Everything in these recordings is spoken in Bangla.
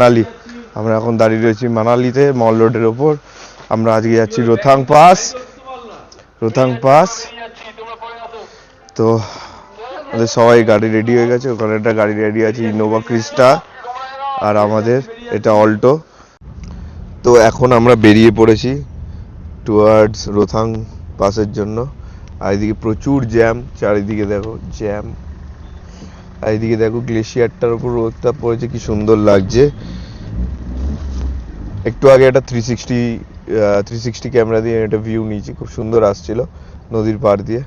মানালি। আমরা এখন দাঁড়িয়ে রয়েছি মানালিতে, মল রোডের ওপর। আমরা আজকে যাচ্ছি রোথাং পাস। তো আমাদের সবাই গাড়ি রেডি হয়ে গেছে, ওখানে একটা গাড়ি রেডি আছে ইনোভা ক্রিস্টা, আর আমাদের এটা অল্টো। তো এখন আমরা বেরিয়ে পড়েছি টুয়ার্ডস রোথাং পাসের জন্য। আর এদিকে প্রচুর জ্যাম, চারিদিকে দেখো জ্যাম। আর এদিকে দেখো গ্লেশিয়ারটার উপর রোদটা পড়েছে, কি সুন্দর লাগছে। একটু আগে একটা 360 ক্যামেরা দিয়ে একটা ভিউ নিয়েছি, খুব সুন্দর আসছিল নদীর পাড় দিয়ে।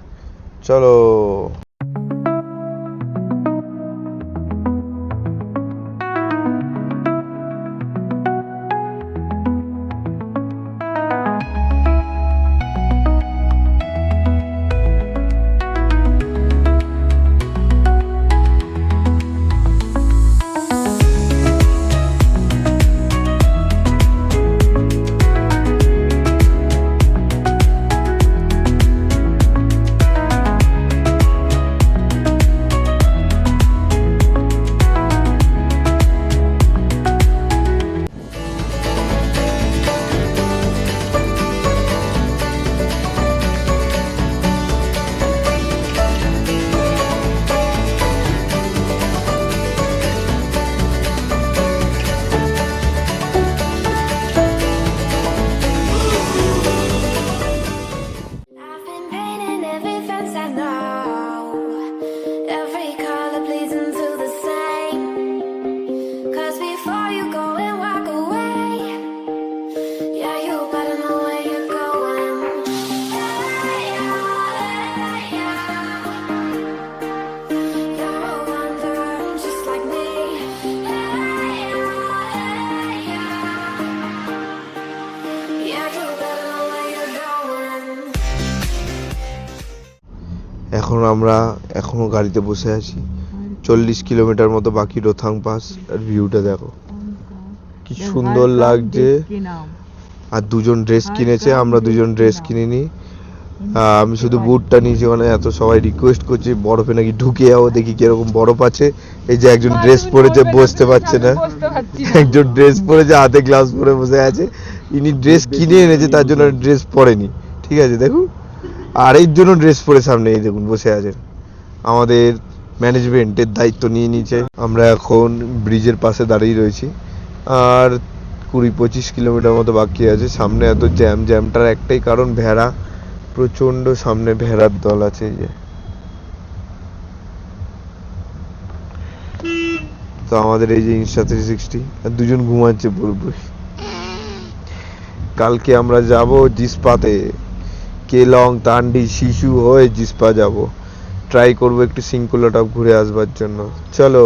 চলো। এখন আমরা এখনো গাড়িতে বসে আছি, 40 কিলোমিটার মতো বাকি রোথাং পাস। আর ভিউটা দেখো কি সুন্দর লাগছে। আর দুজন ড্রেস কিনেছে, আমরা দুজন ড্রেস কিনিনি। আমি শুধু বুটটা নিয়েছি, মানে এত সবাই রিকোয়েস্ট করছে বরফে নাকি ঢুকে যাও, দেখি কিরকম বরফ আছে। এই যে একজন ড্রেস পরেছে, বসতে পারছে না। একজন ড্রেস পরেছে, হাতে গ্লাভস পরে বসে আছে। ইনি ড্রেস কিনে এনেছে, তার জন্য ড্রেস পরেনি। ঠিক আছে, দেখুন। আর এই জন্য ড্রেস পরে সামনে এই দেখুন বসে আছেন। আমাদের ম্যানেজমেন্টের দায়িত্ব নিয়ে নিয়েছে। আমরা এখন ব্রিজের পাশে দাঁড়িয়ে রয়েছি, আর 20-25 কিলোমিটার মতো বাকি আছে। সামনে এত জ্যামটার একটাই কারণ, ভেড়া প্রচন্ড, সামনে ভেড়ার দল আছে। এই যে তো আমাদের এই যে Insta360, আর দুজন ঘুমাচ্ছে পুরোপুরি। কালকে আমরা যাব জিসপাতে, কেলং, তান্ডি, শিশু হয়ে জিসপা যাব। ট্রাই করবো একটু সিঙ্কুলা টপ ঘুরে আসবার জন্য। চলো।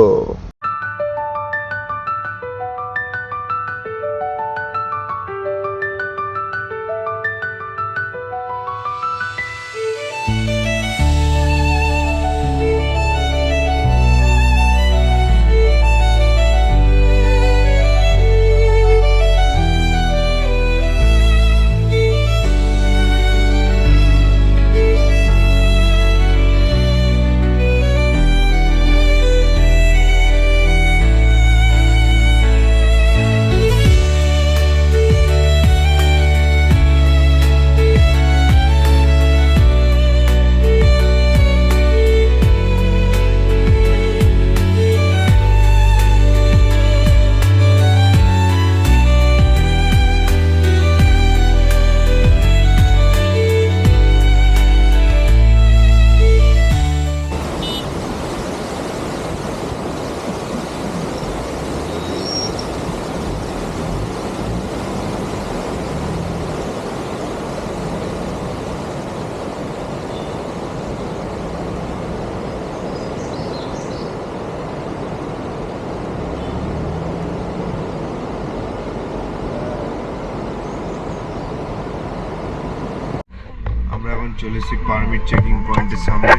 আমরা এখন চলে এসেছি পারমিট চেকিং পয়েন্টের সামনে।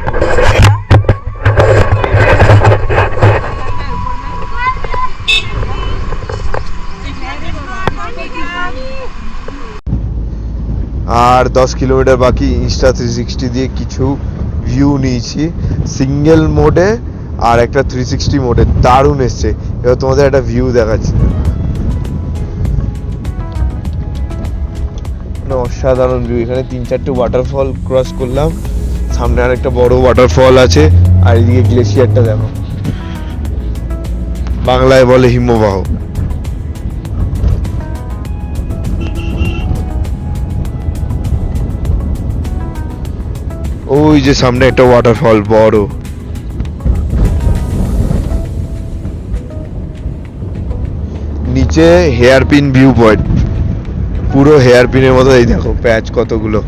আর 10 কিলোমিটার বাকি। Insta360 দিয়ে কিছু ভিউ নিয়েছি, সিঙ্গেল মোডে আর একটা 360 মোডে। দারুণ এসছে। এবার তোমাদের একটা ভিউ দেখাচ্ছি। এখানে অসাধারণ ভিউ, এখানে 3-4টে ওয়াটারফল ক্রস করলাম, সামনে আরেকটা বড় ওয়াটারফল আছে, আর এদিকে গ্লেশিয়ারটা দেখো, বাংলায় বলে হিমবাহ। ওই যে সামনে একটা ওয়াটারফল বড়। নিচে হেয়ার পিন ভিউ পয়েন্ট, পুরো হেয়ার পিনের মতো। এই দেখো প্যাচ কতগুলো,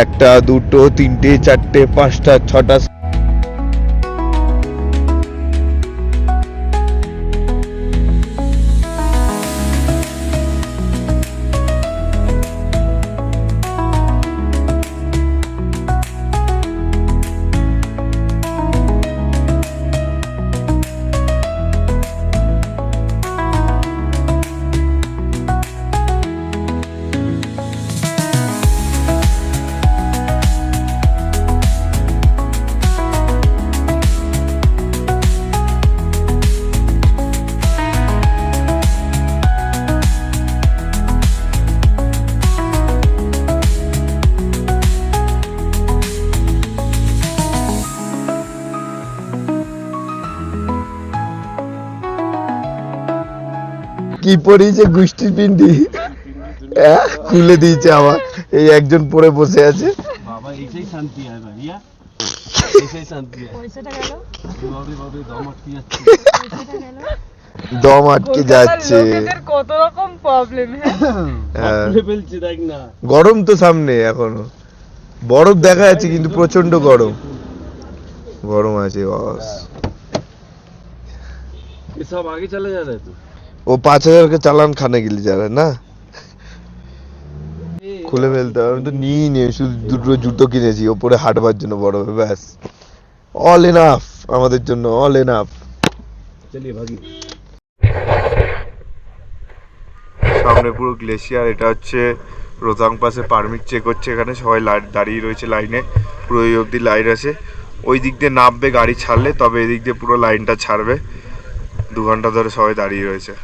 1টা 2টো 3টে 4টে 5টা 6টা। কি পরিয়েছে গুষ্টির পিন্ডি, খুলে দিয়েছে আবার, এই একজন পরে বসে আছে। বাবা এইটাই শান্তি হয় ভাইয়া, এইটাই শান্তি হয়। পয়সাটা গেল, বাবা বাবা দম আটকে যাচ্ছে, পয়সাটা গেল। দম আটকে যাচ্ছে। লোকেদের কত রকম প্রবলেম। হ্যাঁ খুলে ফেলছে দেখ না। গরম তো সামনে এখনো, বরফ দেখা যাচ্ছে কিন্তু প্রচন্ড গরম, গরম আছে বস। এসব আগে চলে যাবে তো। ও 5000 চালান খানে গেলে যারা না, খুলে ফেলতে হবে। আমি তো নিই নি, শুধু 2টো জুতো কিনেছি ওপরে হাঁটবার জন্য বরফে, ব্যাস অল এনাফ আমাদের জন্য, অল এনাফ। চলিয়ে ভাগি। সামনে পুরো গ্লেশিয়ার, এটা হচ্ছে রোহতাং পাসে পারমিট চেক হচ্ছে, এখানে সবাই দাঁড়িয়ে রয়েছে লাইনে, পুরো এই অবধি লাইন আছে। ওই দিক দিয়ে নামবে গাড়ি ছাড়লে, তবে এদিক দিয়ে পুরো লাইনটা ছাড়বে। 2 ঘন্টা ধরে সবাই দাঁড়িয়ে রয়েছে।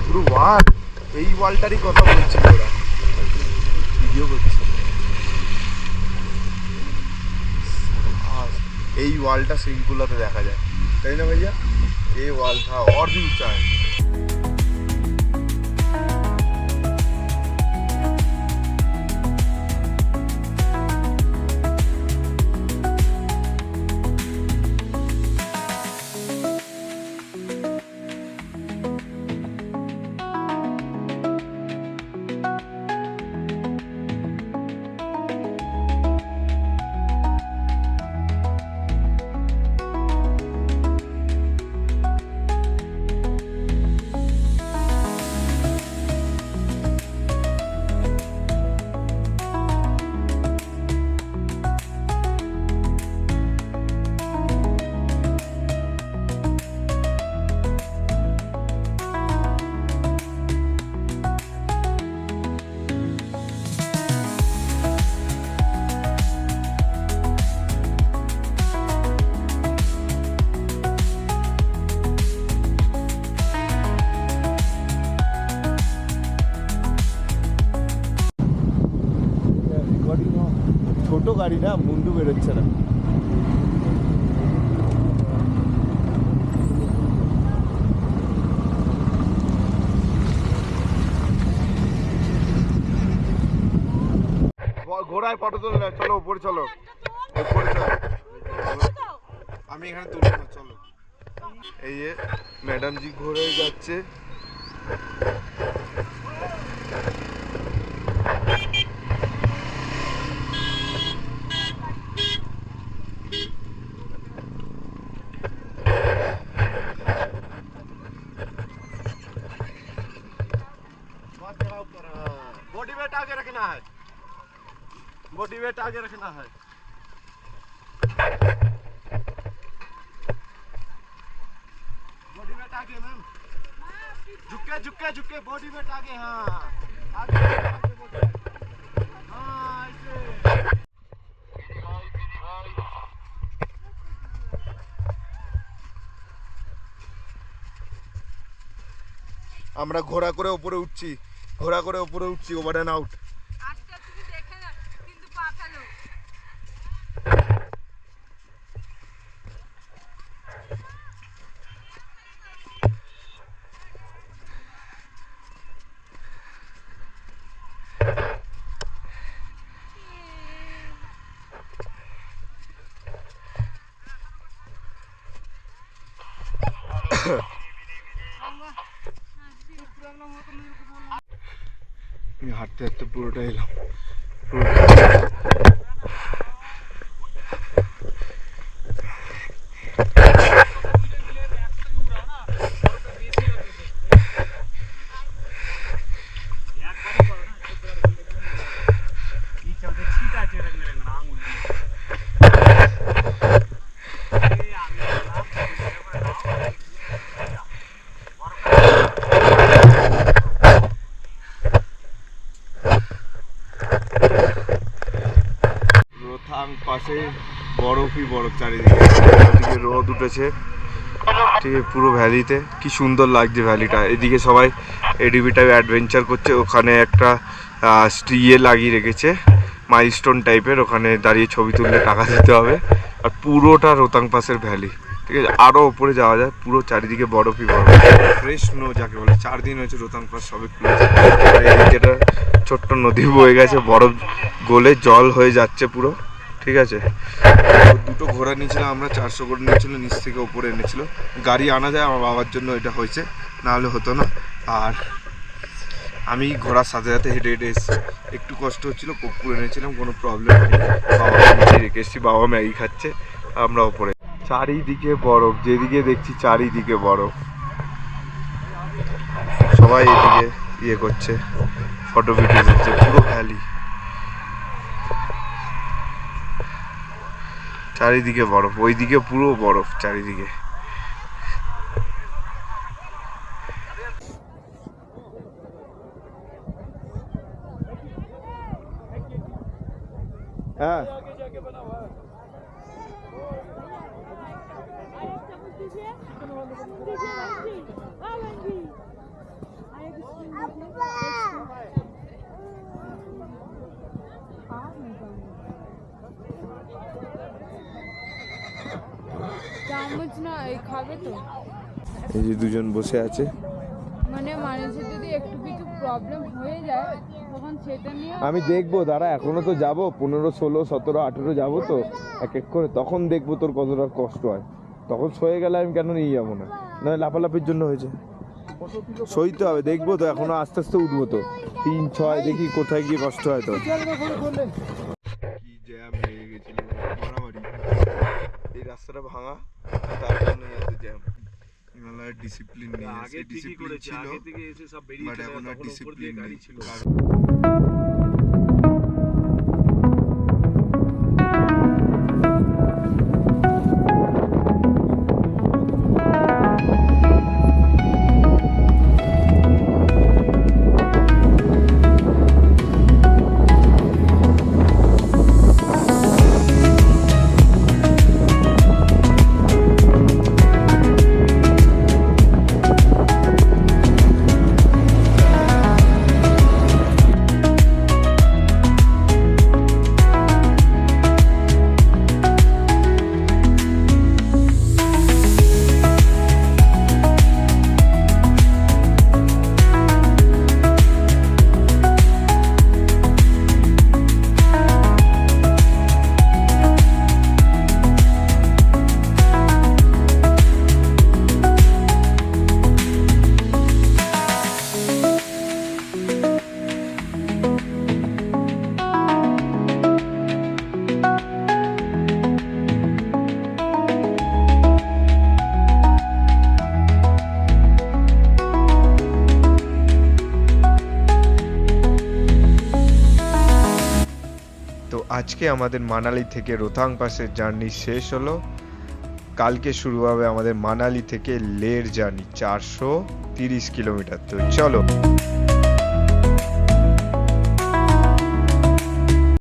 পুরো ওয়াল, এই ওয়ালটারই কথা বলছিল ওরা, ভিডিও করছে। এই ওয়ালটা শ্রীঙ্কুলাতে দেখা যায়, তাই না ভাইয়া? এই ওয়াল था और भी ऊंचा है। ছোট গাড়ি না, মুন্ডু বেরোচ্ছে না। ঘোড়ায় ফটো তুলে না, চলো উপরে চলো, উপরে চলো। আমি এখানে তুলবো না, চলো। এই যে ম্যাডাম জি ঘোড়ায় যাচ্ছে। बॉडी वेट आगे रखना है, बॉडी वेट आगे रखना है। बॉडी वेट आगे मैम, झुके झुके झुके, बॉडी वेट आगे। हाँ आगे आगे बॉडी, हाँ ऐसे। আমরা ঘোড়া করে উপরে উঠছি, ওভার অ্যান্ড আউট। আজকে তুমি দেখে না কিন্তু পা ফেলো। হাঁটতে হাঁটতে পুরোটা এলাম। রোথাং পাশে বরফই বরফ চারিদিকে, এদিকে রোদ উঠেছে, ঠিক আছে পুরো ভ্যালিতে। কি সুন্দর লাগছে ভ্যালিটা। এদিকে সবাই এডিবিটায় অ্যাডভেঞ্চার করছে, ওখানে একটা ইয়ে লাগিয়ে রেখেছে মাইলস্টোন টাইপের, ওখানে দাঁড়িয়ে ছবি তুললে টাকা দিতে হবে। আর পুরোটা রোতাং পাসের ভ্যালি, ঠিক আছে। আরও ওপরে যাওয়া যায়, পুরো চারিদিকে বরফই বরফ, ফ্রেশ স্নো যাকে বলে। 4 দিন হয়েছে রোতাং পাস সবে খুলেছে। আর এদিকে একটা ছোট্ট নদী বয়ে গেছে, বরফ গলে জল হয়ে যাচ্ছে পুরো, ঠিক আছে। দুটো ঘোড়া নিয়েছিলাম আমরা, 400 করে নিয়েছিল, নিচ থেকে ওপরে এনেছিল। গাড়ি আনা যায়, আমার বাবার জন্য এটা হয়েছে, না হলে হতো না। আর আমি ঘোড়ার সাথে সাথে হেঁটে হেঁটে এসেছি, একটু কষ্ট হচ্ছিলো, কর্পূর এনেছিলাম, কোনো প্রবলেম হয়নি। বাবাকে নিচে রেখে এসেছি, বাবা ম্যাগি খাচ্ছে, আমরা ওপরে। চারিদিকে বরফ, যেদিকে দেখছি চারিদিকে বরফ। সবাই এদিকে ইয়ে করছে, ফটো ভিডিও করছে, পুরো ভ্যালি চারিদিকে বরফ, ওইদিকে পুরো বরফ চারিদিকে। হ্যাঁ চামচ না এই খাবে তো, এই যে দুজন বসে আছে। মানে মানুষের যদি একটু কিছু প্রবলেম হয়ে যায় তখন সেটা নিয়ে আমি দেখবো, দাঁড়া, এখনো তো যাবো, 15, 16, 17, 18 যাবো তো এক এক করে, তখন দেখবো তোর কতটা কষ্ট হয়। তখন সয়ে গেলে আমি কেন নিয়ে যাবো না, নয় লাফালাফির জন্য হয়েছে, সইতে হবে। দেখবো তো, এখনো আস্তে আস্তে উঠবো তো, 3, 6 দেখি কোথায় গিয়ে কষ্ট হয় তো। কি জ্যাম লেগে গেছিল মারামারি, এই রাস্তাটা ভাঙা, তার জন্য এত জ্যাম। হিমালয়ের ডিসিপ্লিন নেই, আগে ঠিকই ডিসিপ্লিন করেছে, ছিল, আগে থেকে এসে সব বেরিয়ে বাট চলে এখন আর তখন উপর দিয়ে ডিসিপ্লিন গাড়ি নেই। ছিল। আজকে আমাদের মানালি থেকে রোথাং পাসের জার্নি শেষ হলো। কালকে শুরু হবে আমাদের মানালি থেকে লের জার্নি, 430 কিলোমিটার। তো চলো।